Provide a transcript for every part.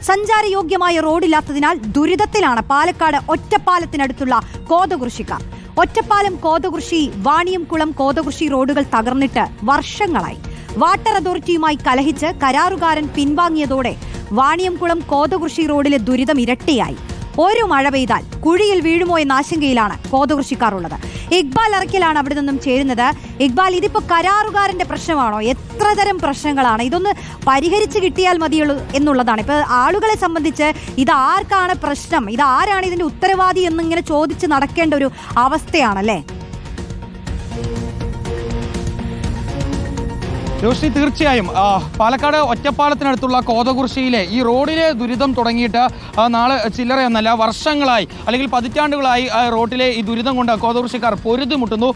സഞ്ചാരയോഗ്യമായ റോഡില്ലാത്തതിനാൽ ദുരിതത്തിലാണ് പാലക്കാട് ഒറ്റപ്പാലത്തിനടുത്തുള്ള കോതകുറിശിക്കാർ. ഒറ്റപ്പാലം കോതകുറിശി വാണിയംകുളം കോതകുറിശി റോഡുകൾ തകർന്നിട്ട് വർഷങ്ങളായി. വാട്ടർ അതോറിറ്റിയുമായി കലഹിച്ച് കരാറുകാരൻ പിൻവാങ്ങിയതോടെ വാണിയംകുളം കോതകുറിശി റോഡിലെ ദുരിതം ഇരട്ടിയായി. ഒരു മഴ പെയ്താൽ കുഴിയിൽ വീഴുമോ എന്ന ആശങ്കയിലാണ് കോതകുറിശിക്കാർ ഉള്ളത്. ഇക്ബാൽ അറക്കലാണ് അവിടെ നിന്നും ചേരുന്നത്. ഇക്ബാൽ, ഇതിപ്പോ കരാറുകാരന്റെ പ്രശ്നമാണോ? എത്ര തരം പ്രശ്നങ്ങളാണ്? ഇതൊന്ന് പരിഹരിച്ച് കിട്ടിയാൽ മതിയുള്ളൂ എന്നുള്ളതാണ്. ഇപ്പൊ ആളുകളെ സംബന്ധിച്ച് ഇത് ആർക്കാണ് പ്രശ്നം, ഇത് ആരാണ് ഇതിന്റെ ഉത്തരവാദി എന്നിങ്ങനെ ചോദിച്ച് നടക്കേണ്ട ഒരു അവസ്ഥയാണല്ലേ? രോഷ്നി, തീർച്ചയായും പാലക്കാട് ഒറ്റപ്പാലത്തിനടുത്തുള്ള കോതകുറിശിയിലെ ഈ റോഡിലെ ദുരിതം തുടങ്ങിയിട്ട് നാളെ ചില്ലറയൊന്നല്ല, വർഷങ്ങളായി അല്ലെങ്കിൽ പതിറ്റാണ്ടുകളായി റോഡിലെ ഈ ദുരിതം കൊണ്ട് കോതകുറിശിക്കാർ പൊരുതിമുട്ടുന്നു.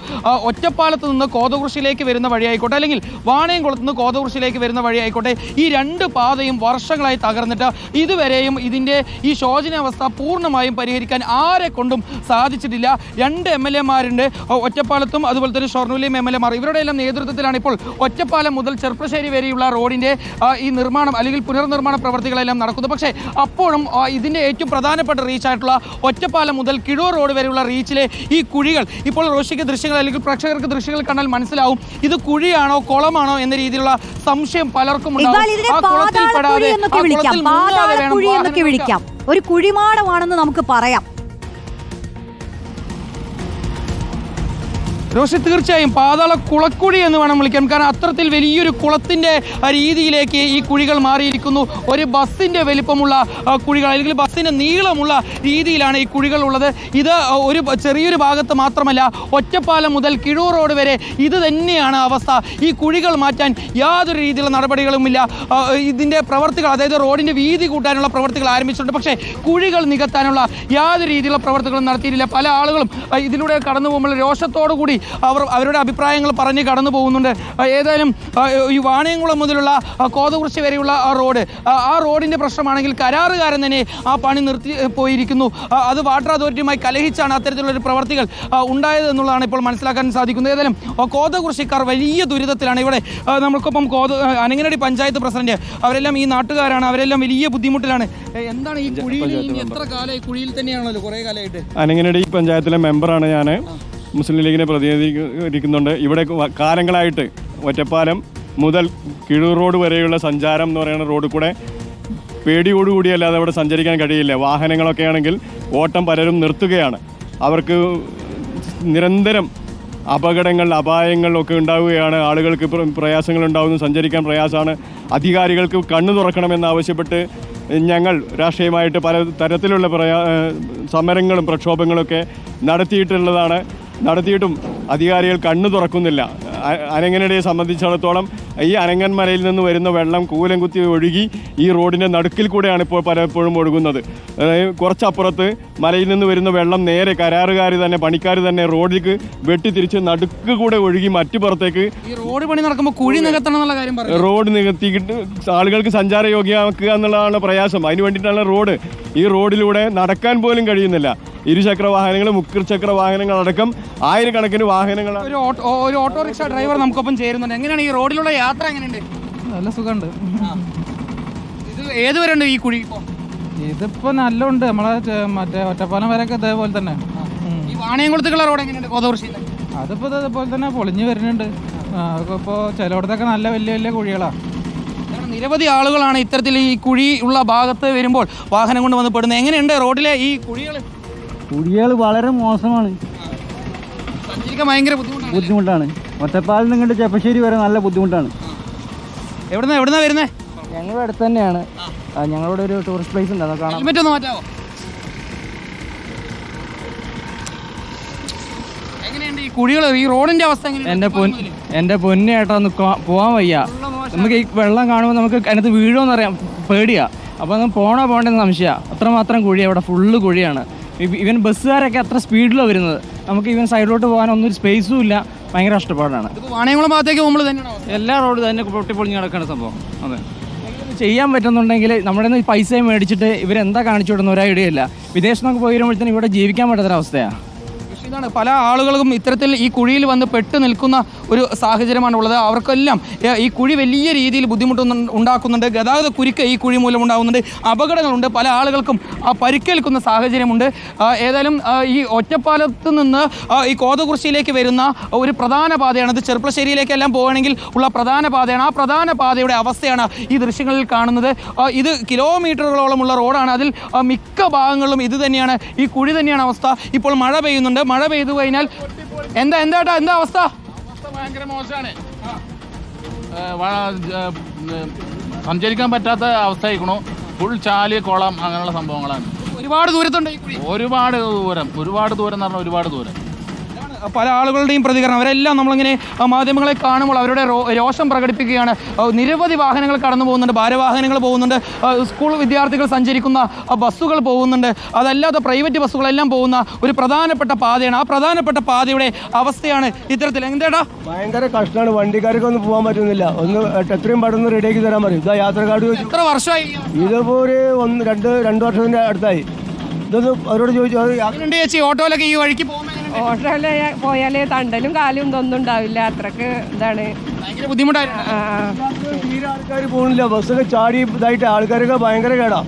ഒറ്റപ്പാലത്ത് നിന്ന് കോതകുറിശിയിലേക്ക് വരുന്ന വഴിയായിക്കോട്ടെ, അല്ലെങ്കിൽ വാണിയംകുളത്ത് നിന്ന് കോതകുറിശിയിലേക്ക് വരുന്ന വഴിയായിക്കോട്ടെ, ഈ രണ്ട് പാതയും വർഷങ്ങളായി തകർന്നിട്ട് ഇതുവരെയും ഇതിൻ്റെ ഈ ശോചനീയാവസ്ഥ പൂർണ്ണമായും പരിഹരിക്കാൻ ആരെ കൊണ്ടും സാധിച്ചിട്ടില്ല. രണ്ട് MLA-മാരുണ്ട് ഒറ്റപ്പാലത്തും, അതുപോലെ തന്നെ ഷൊർണൂരിലെയും MLA-മാർ. ഇവരുടെ എല്ലാം നേതൃത്വത്തിലാണ് ഇപ്പോൾ ഒറ്റപ്പാലം മുതൽ ചെർപ്പശ്ശേരി വരെയുള്ള റോഡിന്റെ ഈ നിർമ്മാണം അല്ലെങ്കിൽ പുനർനിർമ്മാണ പ്രവർത്തികളെല്ലാം നടക്കുന്നു. പക്ഷേ അപ്പോഴും ഇതിന്റെ ഏറ്റവും പ്രധാനപ്പെട്ട റീച്ചായിട്ടുള്ള ഒറ്റപ്പാലം മുതൽ കിഴൂർ റോഡ് വരെയുള്ള റീച്ചിലെ ഈ കുഴികൾ ഇപ്പോൾ റോഷിക്ക് ദൃശ്യങ്ങൾ അല്ലെങ്കിൽ പ്രേക്ഷകർക്ക് ദൃശ്യങ്ങൾ കണ്ടാൽ മനസ്സിലാവും ഇത് കുഴിയാണോ കുളമാണോ എന്ന രീതിയിലുള്ള സംശയം പലർക്കും ഉണ്ടാവും. ഒരു കുഴിമാടമാണെന്ന് നമുക്ക് പറയാം. രോഷി, തീർച്ചയായും പാതാള കുളക്കുഴി എന്ന് വേണം വിളിക്കാൻ. കാരണം അത്തരത്തിൽ വലിയൊരു കുളത്തിൻ്റെ രീതിയിലേക്ക് ഈ കുഴികൾ മാറിയിരിക്കുന്നു. ഒരു ബസ്സിൻ്റെ വലിപ്പമുള്ള കുഴികൾ അല്ലെങ്കിൽ ബസ്സിൻ്റെ നീളമുള്ള രീതിയിലാണ് ഈ കുഴികൾ ഉള്ളത്. ഇത് ഒരു ചെറിയൊരു ഭാഗത്ത് മാത്രമല്ല, ഒറ്റപ്പാലം മുതൽ കിഴൂർ റോഡ് വരെ ഇത് തന്നെയാണ് അവസ്ഥ. ഈ കുഴികൾ മാറ്റാൻ യാതൊരു രീതിയിലുള്ള നടപടികളുമില്ല. ഇതിൻ്റെ പ്രവർത്തികൾ, അതായത് റോഡിൻ്റെ വീതി കൂട്ടാനുള്ള പ്രവർത്തികൾ ആരംഭിച്ചിട്ടുണ്ട്. പക്ഷേ കുഴികൾ നികത്താനുള്ള യാതൊരു രീതിയിലുള്ള പ്രവർത്തികളും നടത്തിയിട്ടില്ല. പല ആളുകളും ഇതിലൂടെ കടന്നു പോകുമ്പോൾ രോഷത്തോടു കൂടി അവരുടെ അഭിപ്രായങ്ങൾ പറഞ്ഞ് കടന്നു പോകുന്നുണ്ട്. ഏതായാലും ഈ വാണിയംകുളം മുതലുള്ള കോതകുറിശി വരെയുള്ള റോഡ്, ആ റോഡിൻ്റെ പ്രശ്നമാണെങ്കിൽ കരാറുകാരൻ തന്നെ ആ പണി നിർത്തി പോയിരിക്കുന്നു. അത് വാട്ടർ അതോറിറ്റിയുമായി കലഹിച്ചാണ് അത്തരത്തിലുള്ളൊരു പ്രവർത്തികൾ ഉണ്ടായത് എന്നുള്ളതാണ് ഇപ്പോൾ മനസ്സിലാക്കാൻ സാധിക്കുന്നത്. ഏതായാലും കോതകുറിശിക്കാർ വലിയ ദുരിതത്തിലാണ്. ഇവിടെ നമുക്കൊപ്പം അനങ്ങനടി പഞ്ചായത്ത് പ്രസിഡന്റ്, അവരെല്ലാം ഈ നാട്ടുകാരാണ്, അവരെല്ലാം വലിയ ബുദ്ധിമുട്ടിലാണ്. എന്താണ് ഈ കുഴിയിൽ എത്ര കാലം ഈ കുഴിയിൽ തന്നെയാണല്ലോ കുറേ കാലമായിട്ട്? അനങ്ങനടി പഞ്ചായത്തിലെ മെമ്പറാണ് ഞാൻ, മുസ്ലിം ലീഗിനെ പ്രതിനിധീകരിക്കുന്നുണ്ട്. ഇവിടെ കാലങ്ങളായിട്ട് ഒറ്റപ്പാലം മുതൽ കിഴൂർ റോഡ് വരെയുള്ള സഞ്ചാരം എന്ന് പറയുന്ന റോഡിൽ കൂടെ പേടിയോടുകൂടിയല്ലാതെ അവിടെ സഞ്ചരിക്കാൻ കഴിയില്ല. വാഹനങ്ങളൊക്കെ ആണെങ്കിൽ ഓട്ടം പലരും നിർത്തുകയാണ്. അവർക്ക് നിരന്തരം അപായങ്ങളൊക്കെ ഉണ്ടാവുകയാണ്. ആളുകൾക്ക് പ്രയാസങ്ങളുണ്ടാകുന്നു, സഞ്ചരിക്കാൻ പ്രയാസമാണ്. അധികാരികൾക്ക് കണ്ണു തുറക്കണമെന്നാവശ്യപ്പെട്ട് ഞങ്ങൾ രാഷ്ട്രീയമായിട്ട് പല തരത്തിലുള്ള സമരങ്ങളും പ്രക്ഷോഭങ്ങളൊക്കെ നടത്തിയിട്ടും അധികാരികൾ കണ്ണു തുറക്കുന്നില്ല. അനങ്ങനടിയെ സംബന്ധിച്ചിടത്തോളം ഈ അനങ്ങൻമലയിൽ നിന്ന് വരുന്ന വെള്ളം കൂലം കുത്തി ഒഴുകി ഈ റോഡിൻ്റെ നടുക്കിൽ കൂടെയാണ് ഇപ്പോൾ പലപ്പോഴും ഒഴുകുന്നത്. കുറച്ചപ്പുറത്ത് മലയിൽ നിന്ന് വരുന്ന വെള്ളം നേരെ കരാറുകാർ തന്നെ, പണിക്കാർ തന്നെ റോഡിലേക്ക് വെട്ടിത്തിരിച്ച് നടുക്ക് കൂടെ ഒഴുകി മറ്റു പുറത്തേക്ക് റോഡ് പണി നടക്കുമ്പോൾ കുഴി നികത്തണം എന്നുള്ള കാര്യം പറഞ്ഞു. റോഡ് നികത്തിയിട്ട് ആളുകൾക്ക് സഞ്ചാരയോഗ്യമാക്കുക എന്നുള്ളതാണ് പ്രയാസം. അതിന് വേണ്ടിയിട്ടാണ് റോഡ്. ഈ റോഡിലൂടെ നടക്കാൻ പോലും കഴിയുന്നില്ല. ഇരുചക്ര വാഹനങ്ങൾ, മുച്ചക്ര വാഹനങ്ങളടക്കം ആയിരക്കണക്കിന് വാഹനങ്ങൾ. ഒരു ഓട്ടോറിക്ഷ ഡ്രൈവർ നമുക്കൊപ്പം ചേരുന്നുണ്ട്. എങ്ങനെയാണ് ഈ റോഡിലുള്ള യാത്ര? എങ്ങനെയുണ്ട്? നല്ല സുഖമുണ്ട്. ഇത് ഏതുവരെ ഉണ്ട് ഈ കുഴി? ഇതിപ്പോ നല്ലുണ്ട്. നമ്മളെ മറ്റേ ഒറ്റപ്പാലം വരെയൊക്കെ ഇതേപോലെ തന്നെ. ഈ വാണിയംകുളത്തുള്ള റോഡ് എങ്ങനെയുണ്ട് കോതകുറിശി? അതിപ്പോ ഇതേപോലെ തന്നെ പൊളിഞ്ഞു വരുന്നുണ്ട്. ഇപ്പോൾ ചിലയിടത്തൊക്കെ നല്ല വലിയ വലിയ കുഴികളാണ്. നിരവധി ആളുകളാണ് ഇത്തരത്തിൽ ഈ കുഴി ഉള്ള ഭാഗത്ത് വരുമ്പോൾ വാഹനം കൊണ്ട് വന്ന് പെടുന്നത്. എങ്ങനെയുണ്ട് റോഡിലെ ഈ കുഴികൾ? വളരെ മോശമാണ്. സഞ്ചരിക്കാൻ ഭയങ്കര ബുദ്ധിമുട്ടാണ്. ഒറ്റപ്പാലം നിങ്ങളുടെ ചെപ്പശ്ശേരി വരെ നല്ല ബുദ്ധിമുട്ടാണ്. എവിടുന്നാ വരുന്നത്? ഞങ്ങളുടെ അടുത്ത് തന്നെയാണ്. ഞങ്ങളുടെ ഒരു ടൂറിസ്റ്റ് പ്ലേസ് ഉണ്ട്, അതൊക്കെ ഹെൽമെറ്റ് ഒന്ന് മാറ്റാവോ? എങ്ങനെയുണ്ട് ഈ കുഴികൾ, ഈ റോഡിന്റെ അവസ്ഥ? എൻ്റെ പൊന്നേട്ടാ ഒന്ന് പോകാൻ വയ്യ. നമുക്ക് ഈ വെള്ളം കാണുമ്പോൾ നമുക്ക് അതിനകത്ത് വീഴുമെന്ന് അറിയാം, പേടിയാ. അപ്പോൾ നമുക്ക് പോകേണ്ടെന്ന് സംശയമാണ്. അത്രമാത്രം കുഴിയാണ് ഇവിടെ, ഫുള്ള് കുഴിയാണ്. ഇവൻ ബസ്സുകാരൊക്കെ അത്ര സ്പീഡിലാണ് വരുന്നത്. നമുക്ക് ഇവൻ സൈഡിലോട്ട് പോകാനൊന്നും ഒരു സ്പേസും ഇല്ല. ഭയങ്കര കഷ്ടപ്പാടാണ്. വാണിയംകുളം ഭാഗത്തേക്ക് നമ്മൾ തന്നെയാണോ? എല്ലാ റോഡും തന്നെ പൊട്ടിപ്പൊളിഞ്ഞ് കിടക്കുന്ന സംഭവം. അതെ, ചെയ്യാൻ പറ്റുന്നുണ്ടെങ്കിൽ നമ്മുടെ നിന്ന് പൈസയും മേടിച്ചിട്ട് ഇവരെന്താ കാണിച്ചു വിടുന്ന ഒരു ഐഡിയ ഇല്ല. വിദേശത്തൊക്കെ പോയി വരുമ്പോഴത്തേനും ഇവിടെ ജീവിക്കാൻ പറ്റാത്തൊരവസ്ഥയാണ്. ഇതാണ് പല ആളുകൾക്കും ഇത്തരത്തിൽ ഈ കുഴിയിൽ വന്ന് പെട്ട് നിൽക്കുന്ന ഒരു സാഹചര്യമാണുള്ളത്. അവർക്കെല്ലാം ഈ കുഴി വലിയ രീതിയിൽ ഉണ്ടാക്കുന്നുണ്ട്. ഗതാഗത കുരുക്ക് ഈ കുഴി മൂലം ഉണ്ടാകുന്നുണ്ട്. അപകടങ്ങളുണ്ട്. പല ആളുകൾക്കും പരിക്കേൽക്കുന്ന സാഹചര്യമുണ്ട്. ഏതായാലും ഈ ഒറ്റപ്പാലത്ത് നിന്ന് ഈ കോതകുറിശ്ശിയിലേക്ക് വരുന്ന ഒരു പ്രധാന പാതയാണ്. ഇത് ചെർപ്പളശ്ശേരിയിലേക്കെല്ലാം പോകണമെങ്കിൽ ഉള്ള പ്രധാന പാതയാണ്. ആ പ്രധാന പാതയുടെ അവസ്ഥയാണ് ഈ ദൃശ്യങ്ങളിൽ കാണുന്നത്. ഇത് കിലോമീറ്ററുകളോളമുള്ള റോഡാണ്. അതിൽ മിക്ക ഭാഗങ്ങളിലും ഇത് തന്നെയാണ്, ഈ കുഴി തന്നെയാണ് അവസ്ഥ. ഇപ്പോൾ മഴ പെയ്യുന്നുണ്ട്. മഴ പെയ്തു കഴിഞ്ഞാൽ എന്താ അവസ്ഥ? ഭയങ്കര മോശമാണ്. സഞ്ചരിക്കാൻ പറ്റാത്ത അവസ്ഥയായിക്കണു. ഫുൾ ചാല്, കുളം, അങ്ങനെയുള്ള സംഭവങ്ങളാണ്. ഒരുപാട് ദൂരത്തുണ്ട് ഈ കുഴി. ഒരുപാട് ദൂരം എന്ന് പറഞ്ഞാൽ ഒരുപാട് ദൂരം. പല ആളുകളുടെയും പ്രതികരണം, അവരെല്ലാം നമ്മളിങ്ങനെ മാധ്യമങ്ങളെ കാണുമ്പോൾ അവരുടെ രോഷം പ്രകടിപ്പിക്കുകയാണ്. നിരവധി വാഹനങ്ങൾ കടന്നു പോകുന്നുണ്ട്, ഭാരവാഹനങ്ങൾ പോകുന്നുണ്ട്, സ്കൂൾ വിദ്യാർത്ഥികൾ സഞ്ചരിക്കുന്ന ബസ്സുകൾ പോകുന്നുണ്ട്, അതല്ലാതെ പ്രൈവറ്റ് ബസ്സുകളെല്ലാം പോകുന്ന ഒരു പ്രധാനപ്പെട്ട പാതയാണ്. ആ പ്രധാനപ്പെട്ട പാതയുടെ അവസ്ഥയാണ് ഇത്തരത്തിൽ. എന്തേടാ ഭയങ്കര കഷ്ടമാണ്. വണ്ടിക്കാർക്ക് ഒന്നും പോകാൻ പറ്റുന്നില്ല. ഒന്ന് എത്രയും പെട്ടെന്ന് റെഡിയാക്കി തരാൻ പറയും. ഇതാ യാത്രക്കാട് എത്ര വർഷമായി? ഇതിപ്പോ ഒരു രണ്ട് വർഷത്തിന്റെ അടുത്തായി. ഇതൊന്നും അവരോട് ചോദിച്ചു. ചേച്ചി ഓട്ടോയിലൊക്കെ ഈ വഴിക്ക് ഓട്ടോയില് പോയാല് തണ്ടലും കാലും ഇതൊന്നും ഉണ്ടാവില്ല. അത്രക്ക് ഇതാണ്, ഭയങ്കര ബുദ്ധിമുട്ടായിരുന്നു. തീരെ ആൾക്കാർ പോകുന്നില്ല. ബസ്സൊക്കെ ചാടി ഇതായിട്ട് ആൾക്കാരൊക്കെ ഭയങ്കര കേടാ.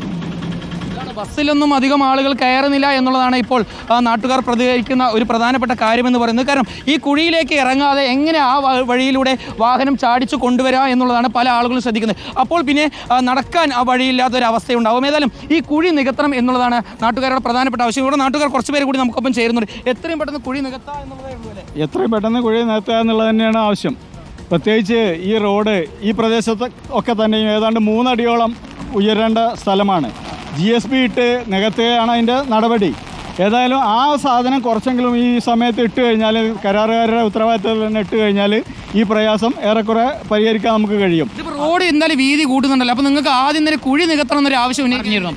ബസ്സിലൊന്നും അധികം ആളുകൾ കയറുന്നില്ല എന്നുള്ളതാണ് ഇപ്പോൾ നാട്ടുകാർ പ്രതികരിക്കുന്ന ഒരു പ്രധാനപ്പെട്ട കാര്യമെന്ന് പറയുന്നത്. കാരണം ഈ കുഴിയിലേക്ക് ഇറങ്ങാതെ എങ്ങനെ ആ വഴിയിലൂടെ വാഹനം ചാടിച്ചു കൊണ്ടുവരാം എന്നുള്ളതാണ് പല ആളുകളും ശ്രദ്ധിക്കുന്നത്. അപ്പോൾ പിന്നെ നടക്കാൻ ആ വഴിയില്ലാത്തൊരവസ്ഥയുണ്ടാകും. ഏതായാലും ഈ കുഴി നികത്തണം എന്നുള്ളതാണ് നാട്ടുകാരുടെ പ്രധാനപ്പെട്ട ആവശ്യം. ഇവിടെ നാട്ടുകാർ കുറച്ച് പേര് കൂടി നമുക്കൊപ്പം ചേരുന്നുണ്ട്. എത്രയും പെട്ടെന്ന് കുഴി നികത്താം എന്നുള്ളതേ ഉള്ളൂ അല്ലേ? എത്രയും പെട്ടെന്ന് കുഴി നികത്തുക എന്നുള്ളത് തന്നെയാണ് ആവശ്യം. പ്രത്യേകിച്ച് ഈ റോഡ് ഈ പ്രദേശത്ത് ഒക്കെ തന്നെ ഏതാണ്ട് 3 അടിയോളം ഉയരേണ്ട സ്ഥലമാണ്. GSB ഇട്ട് നികത്തുകയാണ് അതിൻ്റെ നടപടി. ഏതായാലും ആ സാധനം കുറച്ചെങ്കിലും ഈ സമയത്ത് ഇട്ട് കഴിഞ്ഞാൽ, കരാറുകാരുടെ ഉത്തരവാദിത്തത്തിൽ തന്നെ ഇട്ട് കഴിഞ്ഞാൽ ഈ പ്രയാസം ഏറെക്കുറെ പരിഹരിക്കാൻ നമുക്ക് കഴിയും. ഇതിപ്പോൾ റോഡ് എന്തായാലും വീതി കൂട്ടുന്നുണ്ടല്ലോ, അപ്പോൾ നിങ്ങൾക്ക് ആദ്യം തന്നെ കുഴി നികത്തണം എന്നൊരു ആവശ്യം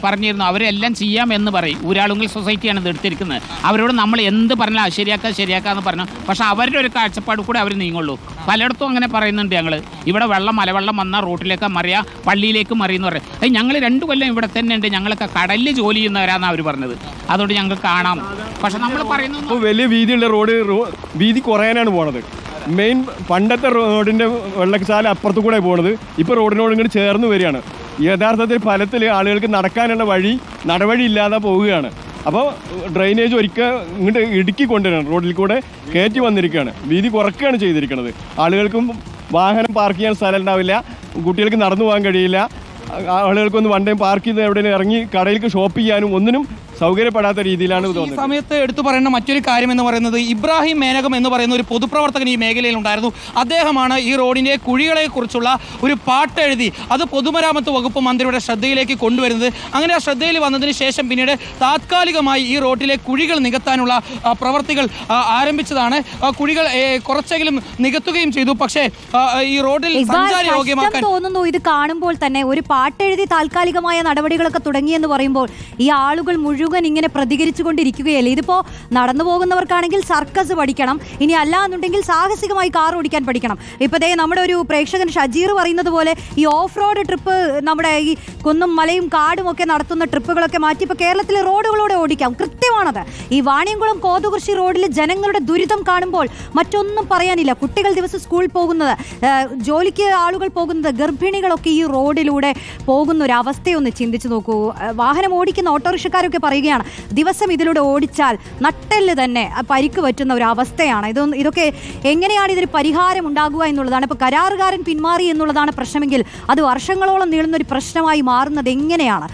പറഞ്ഞിരുന്നു. അവരെല്ലാം ചെയ്യാമെന്ന് പറയും. ഊരാളുങ്കൽ സൊസൈറ്റിയാണ് ഇത് എടുത്തിരിക്കുന്നത്. അവരോട് നമ്മൾ എന്ത് പറഞ്ഞാൽ ശരിയാക്കാന്ന് പറഞ്ഞു. പക്ഷെ അവരുടെ ഒരു കാഴ്ചപ്പാട് കൂടെ അവർ നീങ്ങുള്ളൂ. പലയിടത്തും അങ്ങനെ പറയുന്നുണ്ട്. ഞങ്ങൾ ഇവിടെ മലവെള്ളം വന്നാൽ റോട്ടിലേക്ക് മറിയാ, പള്ളിയിലേക്ക് മറിയെന്ന് പറയും. അത് ഞങ്ങൾ 2 കൊല്ലം ഇവിടെ തന്നെ ഉണ്ട്. ഞങ്ങളൊക്കെ കടലിൽ ജോലി ചെയ്യുന്നവരാണെന്ന് അവർ പറഞ്ഞത്. അതുകൊണ്ട് ഞങ്ങൾക്ക് കാണാം. പക്ഷെ നമ്മൾ പറയുന്നു വലിയ വീതിയുള്ള വീതി കുറയാനാണ് പോണത്. മെയിൻ പണ്ടത്തെ റോഡിൻ്റെ വെള്ളച്ചാല അപ്പുറത്തു കൂടെ പോണത് ഇപ്പോൾ റോഡിനോട് ഇങ്ങോട്ട് ചേർന്ന് വരികയാണ്. യഥാർത്ഥത്തിൽ ഫലത്തിൽ ആളുകൾക്ക് നടക്കാനുള്ള നടവഴി ഇല്ലാതെ പോവുകയാണ്. അപ്പോൾ ഡ്രെയിനേജ് ഒരിക്കൽ ഇങ്ങോട്ട് ഇടുക്കി കൊണ്ടുവരികയാണ്, റോഡിൽ കൂടെ കയറ്റി വന്നിരിക്കുകയാണ്, വീതി കുറയ്ക്കുകയാണ് ചെയ്തിരിക്കുന്നത്. ആളുകൾക്കും വാഹനം പാർക്ക് ചെയ്യാൻ സ്ഥലം ഉണ്ടാവില്ല, കുട്ടികൾക്ക് നടന്നു പോകാൻ കഴിയില്ല, ആളുകൾക്കൊന്ന് വണ്ടിയും പാർക്ക് ചെയ്ത് എവിടെയും ഇറങ്ങി കടയിലേക്ക് ഷോപ്പ് ചെയ്യാനും ഒന്നിനും സൗകര്യപ്പെടാത്ത രീതിയിലാണ് ഈ സമയത്ത് എടുത്തു പറയേണ്ട മറ്റൊരു കാര്യം എന്ന് പറയുന്നത്, ഇബ്രാഹിം മേനകം എന്ന് പറയുന്ന ഒരു പൊതുപ്രവർത്തകൻ ഈ മേഖലയിൽ ഉണ്ടായിരുന്നു. അദ്ദേഹമാണ് ഈ റോഡിൻ്റെ കുഴികളെ കുറിച്ചുള്ള ഒരു പാട്ട് എഴുതി അത് പൊതുമരാമത്ത് വകുപ്പ് മന്ത്രിയുടെ ശ്രദ്ധയിലേക്ക് കൊണ്ടുവരുന്നത്. അങ്ങനെ ആ ശ്രദ്ധയിൽ വന്നതിന് ശേഷം പിന്നീട് താത്കാലികമായി ഈ റോഡിലെ കുഴികൾ നികത്താനുള്ള പ്രവർത്തികൾ ആരംഭിച്ചതാണ്. കുഴികൾ കുറച്ചെങ്കിലും നികത്തുകയും ചെയ്തു. പക്ഷേ ഈ റോഡിൽ സഞ്ചാരയോഗ്യമാക്കാൻ തോന്നുന്നു. ഇത് കാണുമ്പോൾ തന്നെ ഒരു പാട്ടെഴുതി താൽക്കാലികമായ നടപടികളൊക്കെ തുടങ്ങിയെന്ന് പറയുമ്പോൾ ഈ ആളുകൾ മുഴുവൻ ഇങ്ങനെ പ്രതികരിച്ചു കൊണ്ടിരിക്കുകയല്ലേ. ഇതിപ്പോ നടന്നു പോകുന്നവർക്കാണെങ്കിൽ സർക്കസ് പഠിക്കണം, ഇനി അല്ല എന്നുണ്ടെങ്കിൽ സാഹസികമായി കാർ ഓടിക്കാൻ പഠിക്കണം. ഇപ്പൊ നമ്മുടെ ഒരു പ്രേക്ഷകൻ ഷജീർ പറയുന്നത് പോലെ ഈ ഓഫ് റോഡ് ട്രിപ്പ്, നമ്മുടെ ഈ കുന്നും മലയും കാടും ഒക്കെ നടത്തുന്ന ട്രിപ്പുകളൊക്കെ മാറ്റി ഇപ്പോൾ കേരളത്തിലെ റോഡുകളോടെ ഓടിക്കാം. കൃത്യമാണത്. ഈ വാണിയംകുളം കോതകുറിശ്ശി റോഡിൽ ജനങ്ങളുടെ ദുരിതം കാണുമ്പോൾ മറ്റൊന്നും പറയാനില്ല. കുട്ടികൾ ദിവസം സ്കൂളിൽ പോകുന്നത്, ജോലിക്ക് ആളുകൾ പോകുന്നത്, ഗർഭിണികളൊക്കെ ഈ റോഡിലൂടെ പോകുന്ന ഒരു അവസ്ഥയൊന്ന് ചിന്തിച്ചു നോക്കൂ. വാഹനം ഓടിക്കുന്ന ഓട്ടോറിക്ഷക്കാരൊക്കെ പറയുകയാണ്, ദിവസം ഇതിലൂടെ ഓടിച്ചാൽ നട്ടെല്ല് തന്നെ പരിക്ക് പറ്റുന്ന ഒരു അവസ്ഥയാണ്. ഇതൊക്കെ എങ്ങനെയാണ് ഇതിന് പരിഹാരം ഉണ്ടാകുക എന്നുള്ളതാണ്. ഇപ്പോൾ കരാറുകാരൻ പിന്മാറി എന്നുള്ളതാണ് പ്രശ്നമെങ്കിൽ അത് വർഷങ്ങളോളം നീളുന്ന ഒരു പ്രശ്നമായി മാറുന്നത് എങ്ങനെയാണ്?